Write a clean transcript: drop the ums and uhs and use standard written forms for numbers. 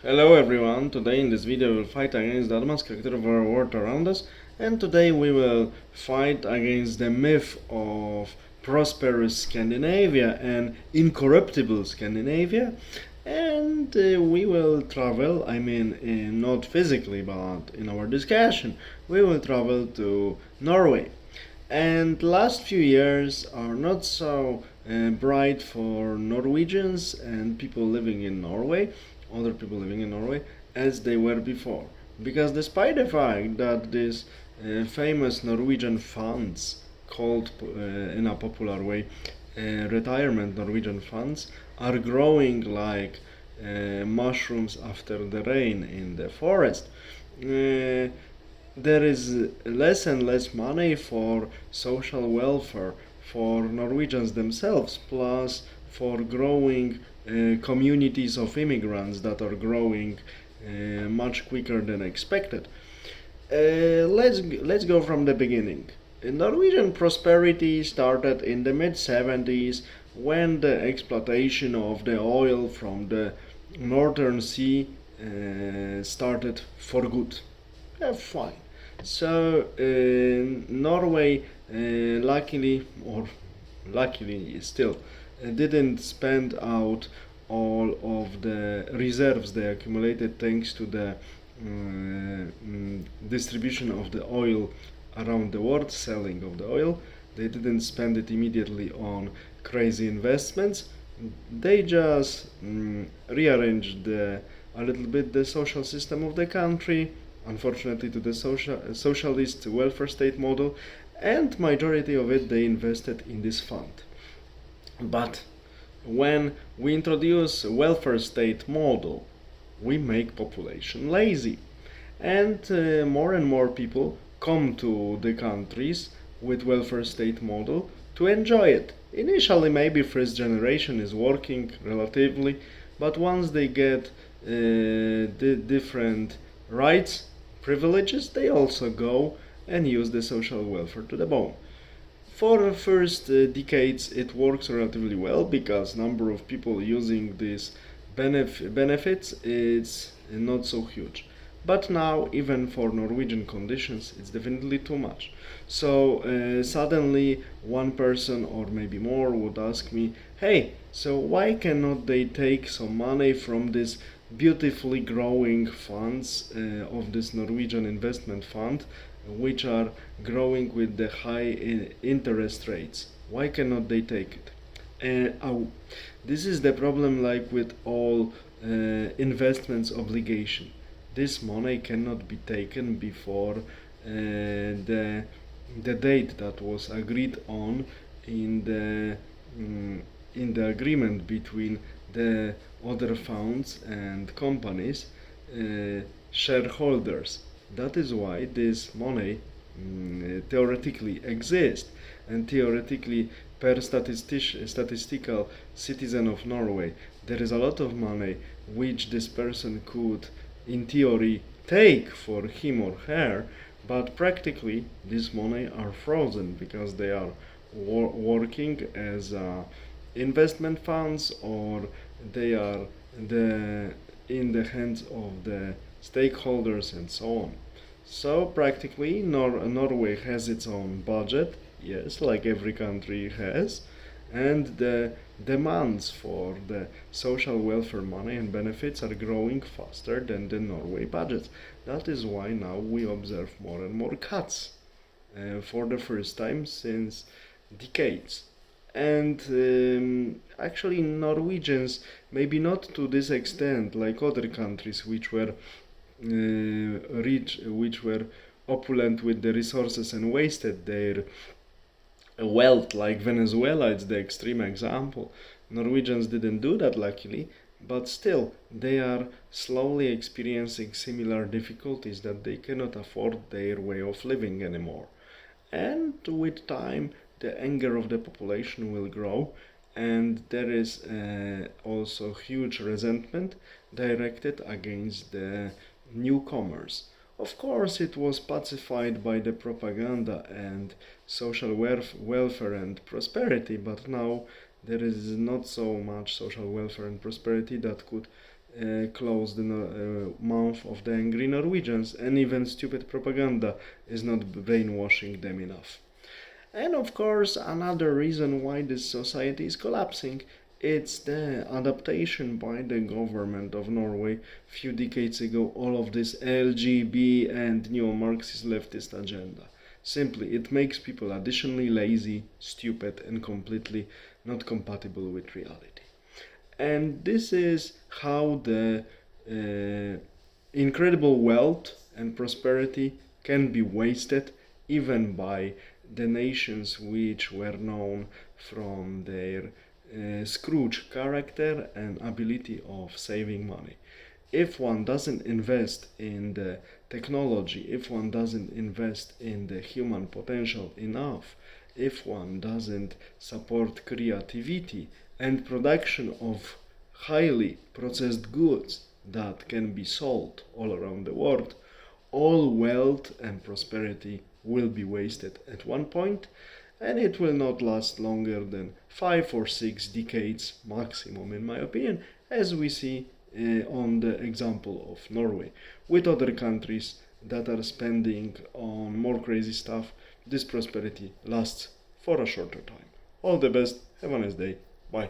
Hello everyone, today in this video we will fight against the unmasked character of our world around us, and today we will fight against the myth of prosperous Scandinavia and incorruptible Scandinavia, and we will travel, not physically but in our discussion, we will travel to Norway. And last few years are not so bright for Norwegians and people living in Norway, other people living in Norway, as they were before. Because despite the fact that these famous Norwegian funds, called in a popular way retirement Norwegian funds, are growing like mushrooms after the rain in the forest. There is less and less money for social welfare for Norwegians themselves, plus for growing communities of immigrants that are growing much quicker than expected. Let's go from the beginning. Norwegian prosperity started in the mid 70s when the exploitation of the oil from the Northern Sea started for good. Fine. So Norway, luckily still, didn't spend out all of the reserves they accumulated thanks to the distribution of the oil around the world, selling of the oil. They didn't spend it immediately on crazy investments. They just rearranged a little bit the social system of the country, unfortunately to the socialist welfare state model, and majority of it they invested in this fund. But when we introduce a welfare state model, we make population lazy, and more people come to the countries with welfare state model to enjoy it. Initially, maybe first generation is working relatively, but once they get the different rights, privileges, they also go and use the social welfare to the bone. For the first decades it works relatively well because number of people using these benefits is not so huge. But now, even for Norwegian conditions, it's definitely too much. So suddenly one person or maybe more would ask me, hey, so why cannot they take some money from this beautifully growing funds of this Norwegian investment fund, which are growing with the high interest rates? Why cannot they take it? This is the problem, like with all investments obligation. This money cannot be taken before the date that was agreed on in the agreement between the other funds and companies shareholders. That is why this money theoretically exists, and theoretically per statistical citizen of Norway there is a lot of money which this person could in theory take for him or her, but practically this money are frozen because they are working as investment funds, or they are in the hands of the stakeholders and so on. So practically Norway has its own budget, yes, like every country has, and the demands for the social welfare money and benefits are growing faster than the Norway budget. That is why now we observe more and more cuts for the first time since decades. And actually Norwegians, maybe not to this extent like other countries which were rich, which were opulent with the resources and wasted their wealth, like Venezuela, it's the extreme example. Norwegians didn't do that, luckily, but still, they are slowly experiencing similar difficulties that they cannot afford their way of living anymore. And with time, the anger of the population will grow, and there is also huge resentment directed against the newcomers. Of course, it was pacified by the propaganda and social welfare and prosperity, but now there is not so much social welfare and prosperity that could close the mouth of the angry Norwegians, and even stupid propaganda is not brainwashing them enough. And of course, another reason why this society is collapsing, it's the adaptation by the government of Norway few decades ago, all of this LGB and neo-Marxist leftist agenda. Simply, it makes people additionally lazy, stupid, and completely not compatible with reality. And this is how the incredible wealth and prosperity can be wasted even by the nations which were known from their Scrooge character and ability of saving money. If one doesn't invest in the technology, if one doesn't invest in the human potential enough, if one doesn't support creativity and production of highly processed goods that can be sold all around the world, all wealth and prosperity will be wasted at one point, and it will not last longer than 5 or 6 decades maximum, in my opinion, as we see on the example of Norway. With other countries that are spending on more crazy stuff, this prosperity lasts for a shorter time. All the best, have a nice day, bye.